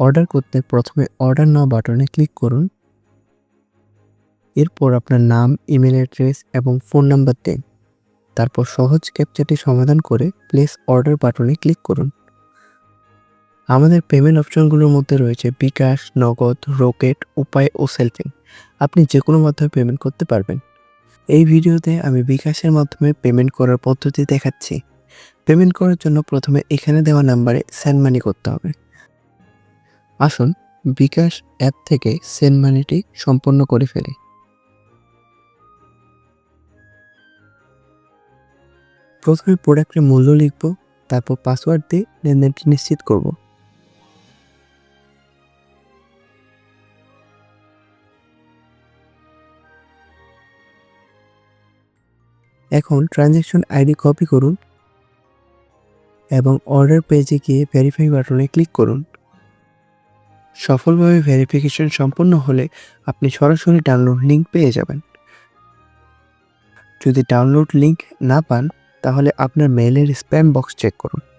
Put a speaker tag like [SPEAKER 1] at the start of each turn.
[SPEAKER 1] Order করতে প্রথমে order নাও বাটনে ক্লিক করুন। এরপর আপনার নাম, ইমেল অ্যাড্রেস এবং ফোন নাম্বার দিন। তারপর সহজ ক্যাপচাটি সমাধান করে প্লেস অর্ডার বাটনে ক্লিক করুন। আমাদের পেমেন্ট অপশনগুলোর মধ্যে রয়েছে বিকাশ, নগদ, রকেট, উপায় ও সেলফিং। আপনি যে কোনো মাধ্যমে পেমেন্ট করতে পারবেন। এই ভিডিওতে আমি বিকাশের মাধ্যমে পেমেন্ট করার পদ্ধতি দেখাচ্ছি। পেমেন্ট করার জন্য প্রথমে এখানে দেওয়া নাম্বারে সেন্ড মানি করতে হবে। আসুন বিকাশ অ্যাপ থেকে সেন্ড মানিটি সম্পন্ন করে ফেলি। প্রথমে প্রোডাক্টের মূল্য লিখব, তারপর পাসওয়ার্ড দিয়ে লেনদেনটি নিশ্চিত করব। এখন ট্রানজ্যাকশন আইডি কপি করুন এবং অর্ডার পেজে গিয়ে ভেরিফাই বাটনে ক্লিক করুন। সফলভাবে ভেরিফিকেশন সম্পন্ন হলে আপনি সরাসরি ডাউনলোড লিঙ্ক পেয়ে যাবেন। যদি ডাউনলোড লিঙ্ক না পান তাহলে আপনার মেইলের স্প্যাম বক্স চেক করুন।